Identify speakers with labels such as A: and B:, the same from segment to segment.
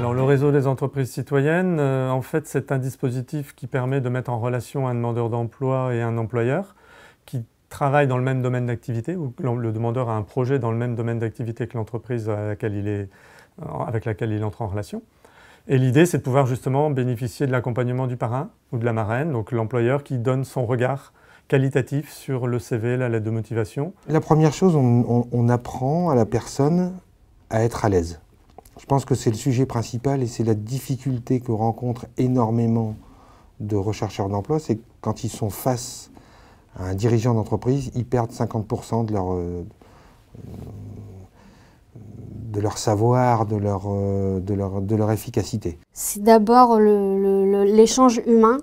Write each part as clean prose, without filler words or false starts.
A: Alors le réseau des entreprises citoyennes, en fait, c'est un dispositif qui permet de mettre en relation un demandeur d'emploi et un employeur qui travaillent dans le même domaine d'activité, ou le demandeur a un projet dans le même domaine d'activité que l'entreprise avec laquelle il entre en relation. Et l'idée, c'est de pouvoir justement bénéficier de l'accompagnement du parrain ou de la marraine, donc l'employeur qui donne son regard qualitatif sur le CV, la lettre de motivation.
B: La première chose, on apprend à la personne à être à l'aise. Je pense que c'est le sujet principal et c'est la difficulté que rencontrent énormément de rechercheurs d'emploi, c'est que quand ils sont face à un dirigeant d'entreprise, ils perdent 50% de leur savoir, de leur efficacité.
C: C'est d'abord l'échange humain,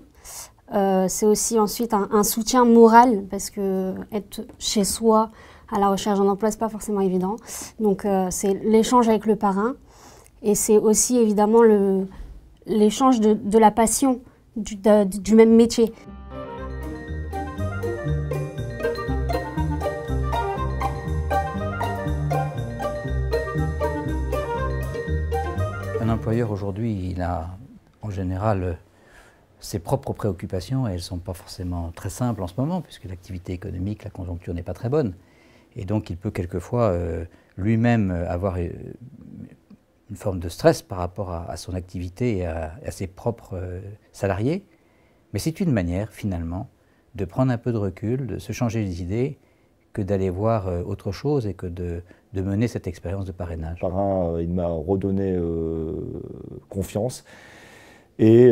C: c'est aussi ensuite un soutien moral, parce que être chez soi à la recherche d'un emploi, c'est pas forcément évident. Donc c'est l'échange avec le parrain, et c'est aussi évidemment l'échange de la passion du même métier.
D: Un employeur aujourd'hui, il a en général ses propres préoccupations et elles ne sont pas forcément très simples en ce moment puisque l'activité économique, la conjoncture n'est pas très bonne. Et donc il peut quelquefois lui-même avoir une forme de stress par rapport à son activité et à ses propres salariés. Mais c'est une manière finalement de prendre un peu de recul, de se changer les idées, que d'aller voir autre chose et que de mener cette expérience de parrainage.
E: Le parrain, il m'a redonné confiance et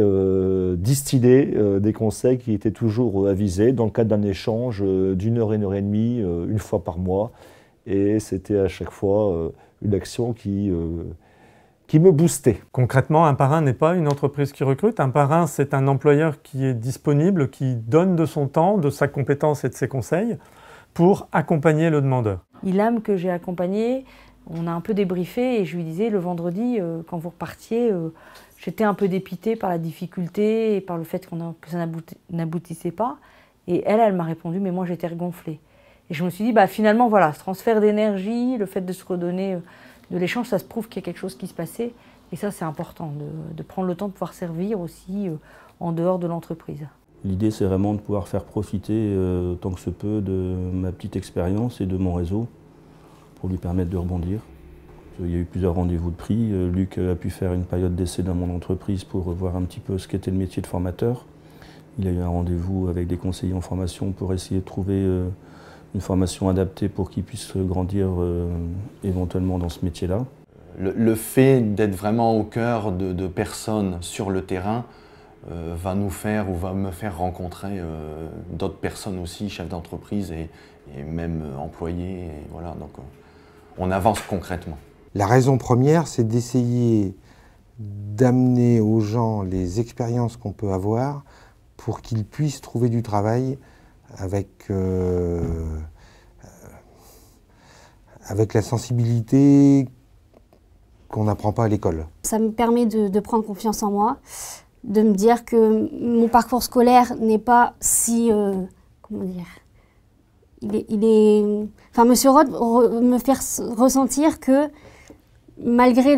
E: distillé des conseils qui étaient toujours avisés dans le cadre d'un échange d'1 heure et demie, une fois par mois. Et c'était à chaque fois une action qui me boostait.
A: Concrètement, un parrain n'est pas une entreprise qui recrute. Un parrain, c'est un employeur qui est disponible, qui donne de son temps, de sa compétence et de ses conseils pour accompagner le demandeur.
F: Ilham, que j'ai accompagné, on a un peu débriefé et je lui disais le vendredi, quand vous repartiez, j'étais un peu dépitée par la difficulté et par le fait que ça n'aboutissait pas. Et elle m'a répondu, mais moi j'étais regonflée. Et je me suis dit, bah, finalement, voilà, ce transfert d'énergie, le fait de se redonner de l'échange, ça se prouve qu'il y a quelque chose qui se passait. Et ça, c'est important, de prendre le temps de pouvoir servir aussi en dehors de l'entreprise.
G: L'idée, c'est vraiment de pouvoir faire profiter tant que se peut de ma petite expérience et de mon réseau pour lui permettre de rebondir. Il y a eu plusieurs rendez-vous de pris. Luc a pu faire une période d'essai dans mon entreprise pour voir un petit peu ce qu'était le métier de formateur. Il a eu un rendez-vous avec des conseillers en formation pour essayer de trouver une formation adaptée pour qu'il puisse grandir éventuellement dans ce métier-là.
H: Le fait d'être vraiment au cœur de personnes sur le terrain va me faire rencontrer d'autres personnes aussi, chefs d'entreprise et même employés. Et voilà, donc on avance concrètement.
B: La raison première, c'est d'essayer d'amener aux gens les expériences qu'on peut avoir pour qu'ils puissent trouver du travail avec la sensibilité qu'on n'apprend pas à l'école. Ça
C: me permet de prendre confiance en moi, de me dire que mon parcours scolaire n'est pas si... comment dire, enfin, Monsieur Roth me fait ressentir que malgré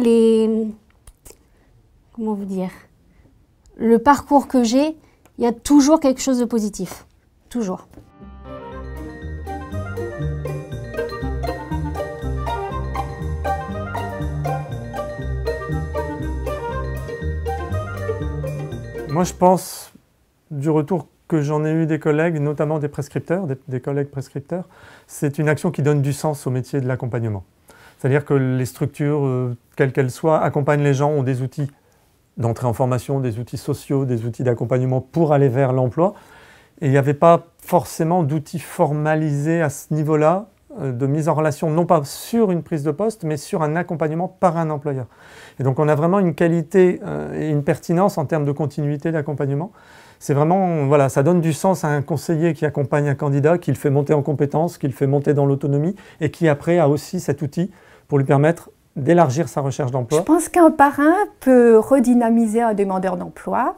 C: comment vous dire, le parcours que j'ai, il y a toujours quelque chose de positif. Toujours.
A: Moi, je pense, du retour que j'en ai eu des collègues, notamment des prescripteurs, des collègues prescripteurs, c'est une action qui donne du sens au métier de l'accompagnement. C'est-à-dire que les structures, quelles qu'elles soient, accompagnent les gens, ont des outils d'entrée en formation, des outils sociaux, des outils d'accompagnement pour aller vers l'emploi. Et il n'y avait pas forcément d'outils formalisés à ce niveau-là, de mise en relation, non pas sur une prise de poste, mais sur un accompagnement par un employeur. Et donc on a vraiment une qualité et une pertinence en termes de continuité d'accompagnement. C'est vraiment, voilà, ça donne du sens à un conseiller qui accompagne un candidat, qui le fait monter en compétences, qui le fait monter dans l'autonomie et qui après a aussi cet outil pour lui permettre d'élargir sa recherche d'emploi.
I: Je pense qu'un parrain peut redynamiser un demandeur d'emploi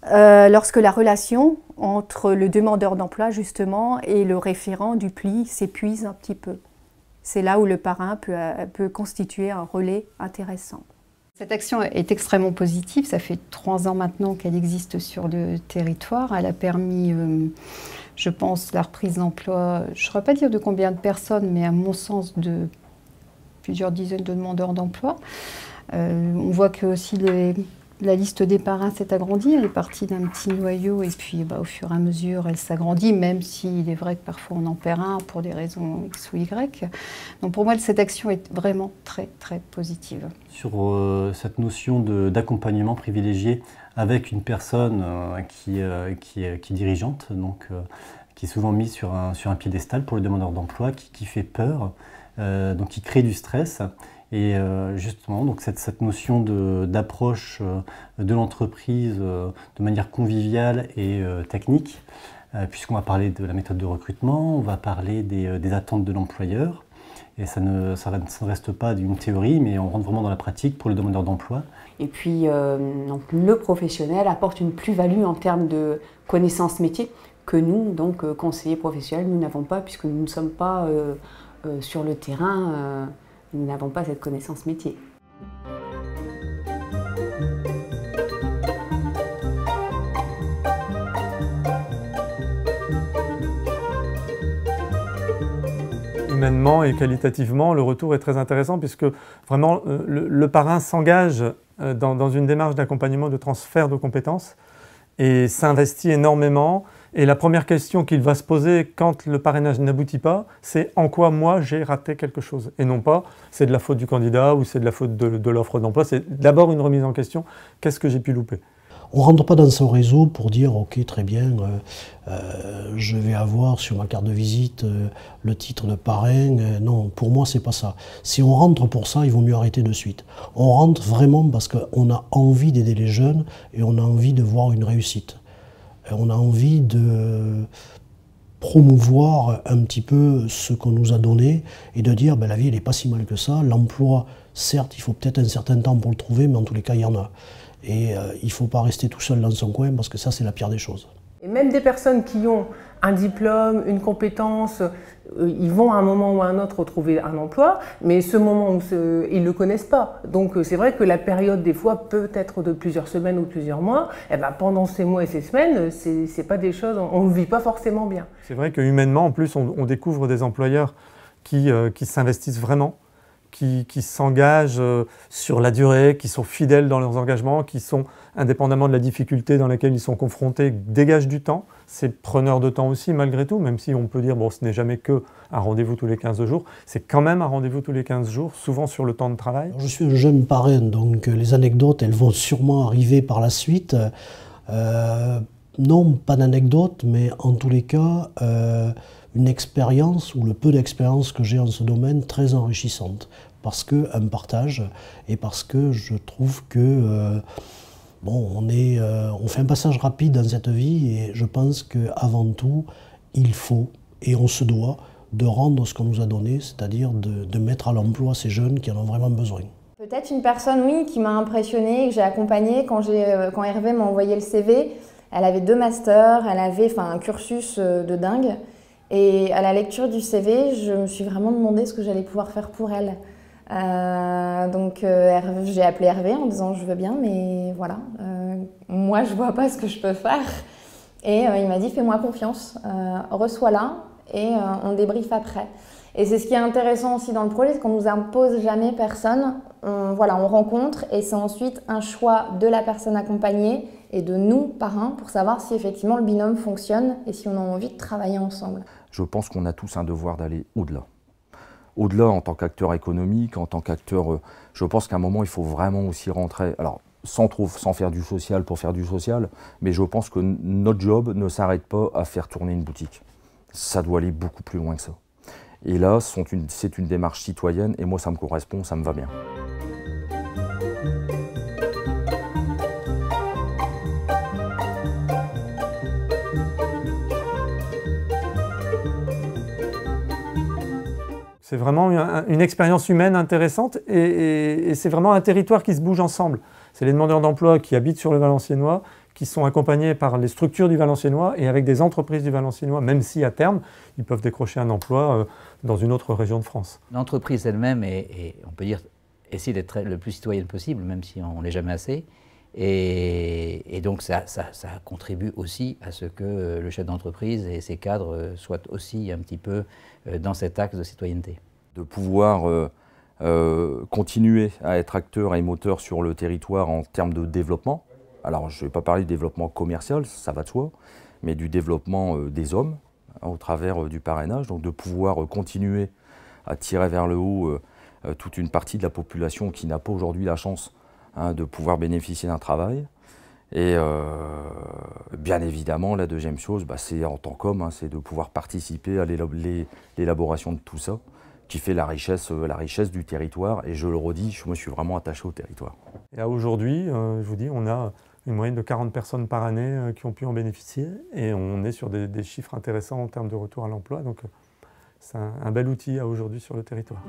I: lorsque la relation entre le demandeur d'emploi justement et le référent du pli s'épuise un petit peu. C'est là où le parrain peut constituer un relais intéressant. Cette action est extrêmement positive. Ça fait 3 ans maintenant qu'elle existe sur le territoire. Elle a permis, je pense, la reprise d'emploi, je ne saurais pas dire de combien de personnes, mais à mon sens de plusieurs dizaines de demandeurs d'emploi. On voit que aussi la liste des parrains s'est agrandie. Elle est partie d'un petit noyau et puis au fur et à mesure, elle s'agrandit, même s'il est vrai que parfois on en perd un pour des raisons X ou Y. Donc pour moi, cette action est vraiment très, très positive.
J: Sur cette notion d'accompagnement privilégié avec une personne qui est dirigeante, donc qui est souvent mise sur un piédestal pour le demandeur d'emploi, qui fait peur, donc qui crée du stress. Et justement, donc cette notion d'approche de l'entreprise de manière conviviale et technique, puisqu'on va parler de la méthode de recrutement, on va parler des attentes de l'employeur, et ça ne reste pas d'une théorie, mais on rentre vraiment dans la pratique pour le demandeur d'emploi.
K: Et puis, donc, le professionnel apporte une plus-value en termes de connaissances métiers que nous, donc conseillers professionnels, nous n'avons pas, puisque nous ne sommes pas sur le terrain. Nous n'avons pas cette connaissance métier.
A: Humainement et qualitativement, le retour est très intéressant puisque vraiment le parrain s'engage dans une démarche d'accompagnement, de transfert de compétences et s'investit énormément. Et la première question qu'il va se poser quand le parrainage n'aboutit pas, c'est en quoi moi j'ai raté quelque chose. Et non pas c'est de la faute du candidat ou c'est de la faute de l'offre d'emploi. C'est d'abord une remise en question. Qu'est-ce que j'ai pu louper ?
L: On ne rentre pas dans son réseau pour dire « Ok, très bien, je vais avoir sur ma carte de visite le titre de parrain. » Non, pour moi, c'est pas ça. Si on rentre pour ça, il vaut mieux arrêter de suite. On rentre vraiment parce qu'on a envie d'aider les jeunes et on a envie de voir une réussite. On a envie de promouvoir un petit peu ce qu'on nous a donné et de dire la vie, elle n'est pas si mal que ça. L'emploi, certes, il faut peut-être un certain temps pour le trouver, mais en tous les cas, il y en a. Et il ne faut pas rester tout seul dans son coin parce que ça, c'est la pire des choses.
M: Et même des personnes qui ont un diplôme, une compétence, ils vont à un moment ou à un autre retrouver un emploi, mais ce moment où ils ne le connaissent pas. Donc c'est vrai que la période des fois peut être de plusieurs semaines ou plusieurs mois. Et pendant ces mois et ces semaines, c'est pas des choses, on ne vit pas forcément bien.
A: C'est vrai que humainement, en plus, on découvre des employeurs qui s'investissent vraiment, qui s'engagent sur la durée, qui sont fidèles dans leurs engagements, qui sont, indépendamment de la difficulté dans laquelle ils sont confrontés, dégagent du temps. C'est preneur de temps aussi, malgré tout, même si on peut dire, bon, ce n'est jamais que un rendez-vous tous les 15 jours. C'est quand même un rendez-vous tous les 15 jours, souvent sur le temps de travail.
L: Alors, je suis un jeune parrain, donc les anecdotes, elles vont sûrement arriver par la suite. Non, pas d'anecdotes, mais en tous les cas, une expérience, ou le peu d'expérience que j'ai en ce domaine, très enrichissante. Parce qu'un partage, et parce que je trouve que on fait un passage rapide dans cette vie, et je pense qu'avant tout, il faut, et on se doit, de rendre ce qu'on nous a donné, c'est-à-dire de mettre à l'emploi ces jeunes qui en ont vraiment besoin.
N: Peut-être une personne, oui, qui m'a impressionnée, que j'ai accompagnée quand Hervé m'a envoyé le CV. Elle avait 2 masters, elle avait un cursus de dingue. Et à la lecture du CV, je me suis vraiment demandé ce que j'allais pouvoir faire pour elle. Donc j'ai appelé Hervé en disant je veux bien, mais voilà, moi je vois pas ce que je peux faire. Et il m'a dit fais-moi confiance, reçois-la et on débriefe après. Et c'est ce qui est intéressant aussi dans le projet, c'est qu'on nous impose jamais personne. On rencontre et c'est ensuite un choix de la personne accompagnée et de nous, parrains, pour savoir si effectivement le binôme fonctionne et si on a envie de travailler ensemble.
O: Je pense qu'on a tous un devoir d'aller au-delà. Au-delà en tant qu'acteur économique, en tant qu'acteur, je pense qu'à un moment il faut vraiment aussi rentrer, alors sans faire du social pour faire du social, mais je pense que notre job ne s'arrête pas à faire tourner une boutique. Ça doit aller beaucoup plus loin que ça. Et là, c'est une démarche citoyenne et moi ça me correspond, ça me va bien.
A: C'est vraiment une expérience humaine intéressante et c'est vraiment un territoire qui se bouge ensemble. C'est les demandeurs d'emploi qui habitent sur le Valenciennois, qui sont accompagnés par les structures du Valenciennois et avec des entreprises du Valenciennois, même si à terme, ils peuvent décrocher un emploi dans une autre région de France.
D: L'entreprise elle-même est, on peut dire, essayer d'être le plus citoyenne possible, même si on ne l'est jamais assez. Et donc ça contribue aussi à ce que le chef d'entreprise et ses cadres soient aussi un petit peu dans cet axe de citoyenneté.
O: De pouvoir continuer à être acteur et moteur sur le territoire en termes de développement. Alors je ne vais pas parler de développement commercial, ça va de soi, mais du développement des hommes au travers du parrainage, donc de pouvoir continuer à tirer vers le haut toute une partie de la population qui n'a pas aujourd'hui la chance de pouvoir bénéficier d'un travail. Et bien évidemment, la deuxième chose, c'est en tant qu'homme, c'est de pouvoir participer à l'élaboration de tout ça, qui fait la richesse du territoire. Et je le redis, moi je suis vraiment attaché au territoire.
A: Et à aujourd'hui, je vous dis, on a une moyenne de 40 personnes par année qui ont pu en bénéficier. Et on est sur des chiffres intéressants en termes de retour à l'emploi. Donc c'est un bel outil à aujourd'hui sur le territoire.